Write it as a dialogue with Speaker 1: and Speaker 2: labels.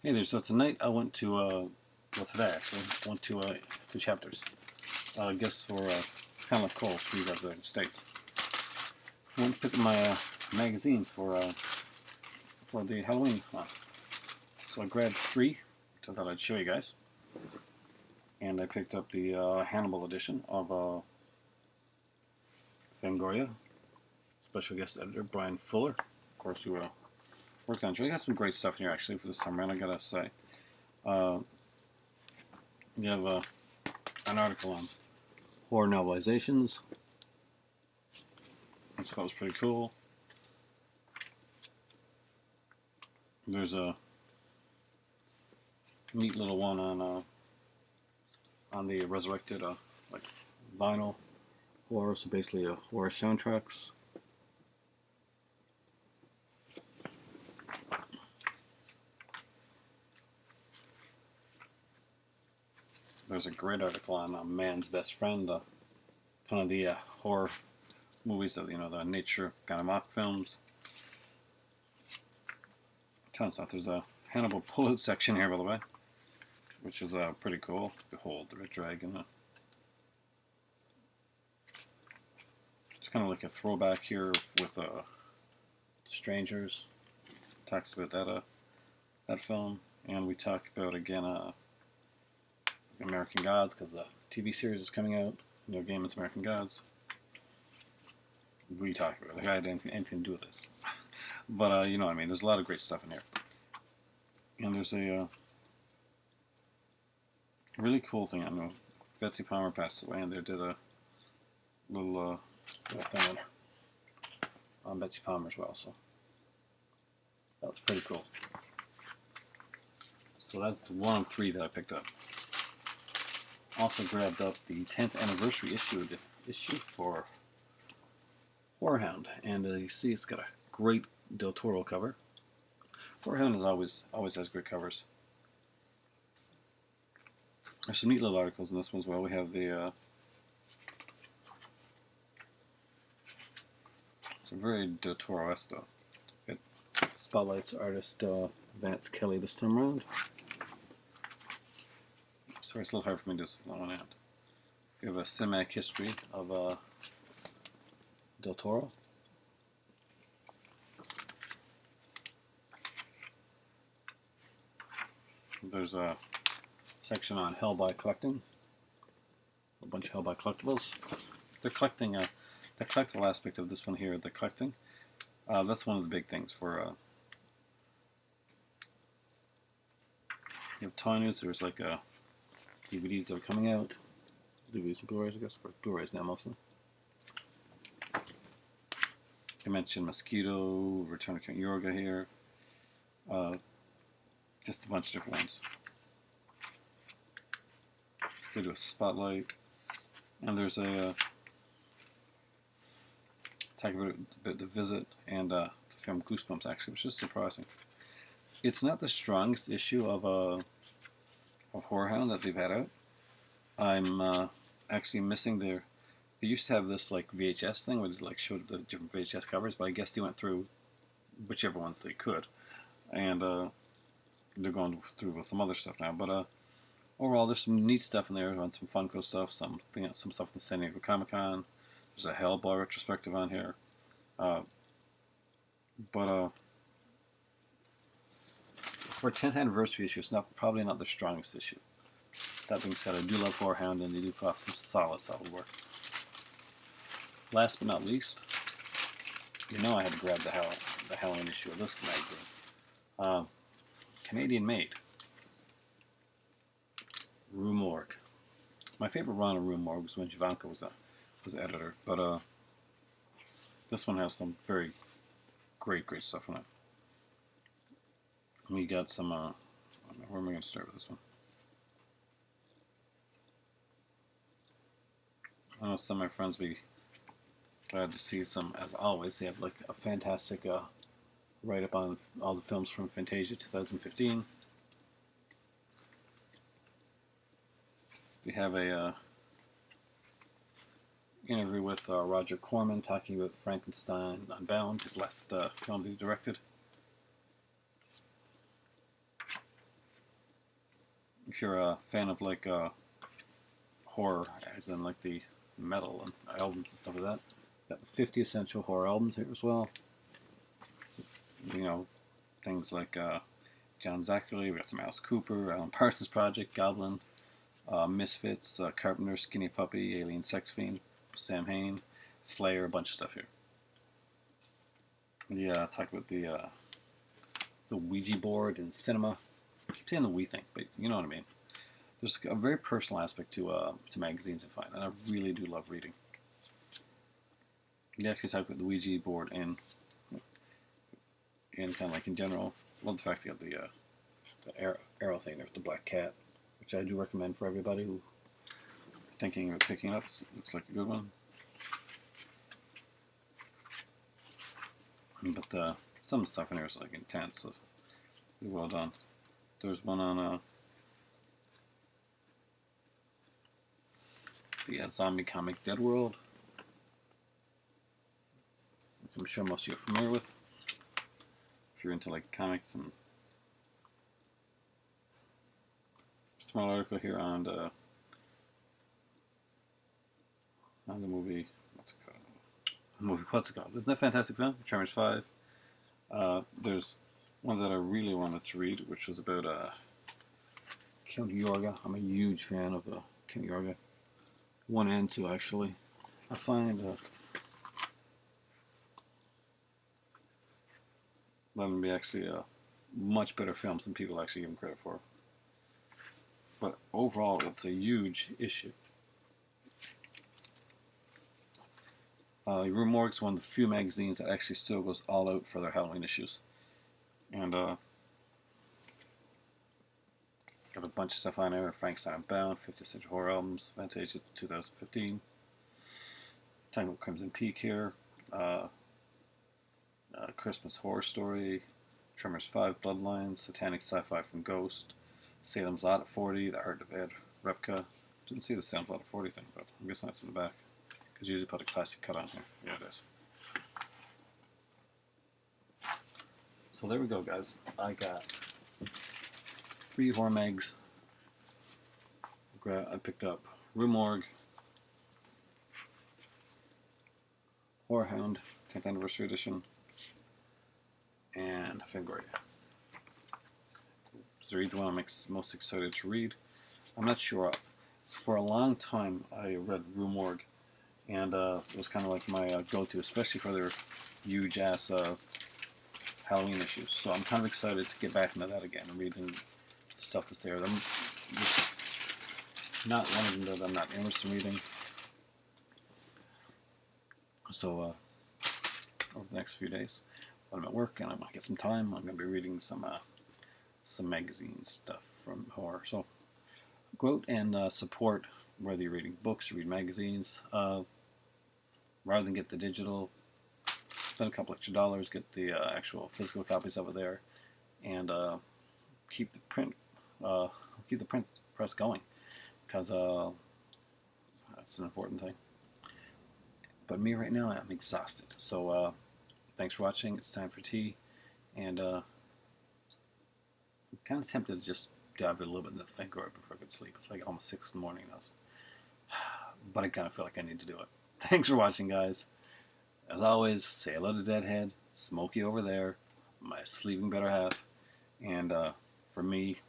Speaker 1: Hey there, so tonight I went to, well today actually, went to 2 chapters. I guess for kind of like Cole, Street of the United States. Went to pick up my magazines for the Halloween month. So I grabbed 3, which I thought I'd show you guys. And I picked up the Hannibal edition of Fangoria. Special guest editor Brian Fuller. Of course, who worked on it. You got some great stuff in here actually for this time around, I gotta say. You have an article on horror novelizations, which I thought was pretty cool. There's a neat little one on the resurrected like vinyl horror, so basically horror soundtracks. There's a great article on Man's Best Friend, kind of the horror movies that, the nature kind of mock films. Tons of stuff. There's a Hannibal Pullout section here, by the way, which is pretty cool. Behold the Red Dragon. It's kind of like a throwback here with Strangers. Talks about that film, and we talk about again American Gods, because the TV series is coming out. Neil Gaiman's American Gods. We talk about it. The guy had anything to do with this. But, you know what I mean. There's a lot of great stuff in here. And there's a really cool thing. I know Betsy Palmer passed away, and they did a little thing on Betsy Palmer as well. So that's pretty cool. So that's one of 3 that I picked up. Also grabbed up the 10th anniversary issue for Horror Hound, and you see it's got a great Del Toro cover. Horror Hound is always has great covers. There's some neat little articles in this one as well. We have the it's a very Del Toro-esque though. It spotlights artist Vance Kelly this time around. Sorry, it's a little hard for me to do this on one hand. We have a cinematic history of Del Toro. There's a section on Hellboy collecting. A bunch of Hellboy collectibles. They're collecting, the collectible aspect of this one here, the collecting. That's one of the big things for, you have toy news. There's like DVDs that are coming out. DVDs and Blu-rays, I guess. Or Blu-rays now, mostly. I mentioned Mosquito, Return of Count Yorga here. Just a bunch of different ones. Go to a spotlight. And there's a talk about The Visit and the film Goosebumps, actually, which is surprising. It's not the strongest issue of Horror Hound that they've had out. I'm actually missing their. They used to have this like VHS thing where they like showed the different VHS covers, but I guess they went through whichever ones they could, and they're going through with some other stuff now. But overall, there's some neat stuff in there, on some Funko stuff, some stuff in San Diego Comic-Con. There's a Hellboy retrospective on here, but for 10th anniversary issue, it's probably not the strongest issue. That being said, I do love Horror Hound, and they do put off some solid work. Last but not least, I had to grab the Halloween issue of this magazine. Canadian made. Rue Morgue. My favorite run of Rue Morgue was when Jovanka was the editor, but this one has some very great stuff in it. We got some. Where am I going to start with this one? I know some of my friends will be glad to see some, as always. They have like a fantastic write-up on all the films from Fantasia 2015. We have a interview with Roger Corman talking about Frankenstein Unbound, his last film he directed. if you're a fan of like horror, as in like the metal and albums and stuff like that, got the 50 essential horror albums here as well. You know, things like John Zachary, we got some Alice Cooper, Alan Parsons Project, Goblin, Misfits, Carpenter, Skinny Puppy, Alien Sex Fiend, Sam Hain, Slayer, a bunch of stuff here. Yeah, talk about the Ouija board and cinema. I keep saying the we thing, but you know what I mean. There's a very personal aspect to magazines I find, and I really do love reading. You actually talk about the Ouija board and kind of like in general. Love the fact they got the arrow thing there with the black cat, which I do recommend for everybody who thinking of picking up. Looks like a good one. But some of the stuff in here is like intense, so really well done. There's one on the zombie comic Dead World, which I'm sure most of you are familiar with if you're into like comics. And small article here on the movie. What's it called? Isn't that a fantastic film? Tremors 5. There's one that I really wanted to read, which was about Count Yorga. I'm a huge fan of Count Yorga. 1 and 2, actually. I find that would be actually much better films than people actually give them credit for. But overall, it's a huge issue. Rue Morgue's one of the few magazines that actually still goes all out for their Halloween issues. And got a bunch of stuff on there. Frankenstein Bound, 50th Century Horror Albums, Vintage 2015. Talking about Crimson Peak here. Christmas Horror Story, Tremors 5 Bloodlines, Satanic Sci-Fi from Ghost, Salem's Lot at 40, The Heart of Ed Repka. Didn't see the Salem's Lot at 40 thing, but I'm guessing that's in the back. Because usually put a classic cut on here. Yeah, it is. So there we go, guys. I got 3 horror mags. I picked up Rue Morgue, Horror Hound, 10th Anniversary Edition, and Fangoria. Is there either one I'm most excited to read? I'm not sure. For a long time, I read Rue Morgue, and it was kind of like my go-to, especially for their huge-ass Halloween issues. So I'm kind of excited to get back into that again and reading the stuff that's there. I'm not one of them that I'm not interested in reading. So over the next few days, when I'm at work and I want to get some time, I'm going to be reading some magazine stuff from horror. So go out and support, whether you're reading books or read magazines. Rather than get the digital, spend a couple extra dollars, get the actual physical copies of it there, and keep the print press going, because that's an important thing. But me right now, I'm exhausted. So thanks for watching. It's time for tea, and I'm kind of tempted to just dive a little bit into the Fangoria before I could sleep. It's like almost 6 in the morning now, but I kind of feel like I need to do it. Thanks for watching, guys. As always, say hello to Deadhead, Smokey over there, my sleeping better half, and for me,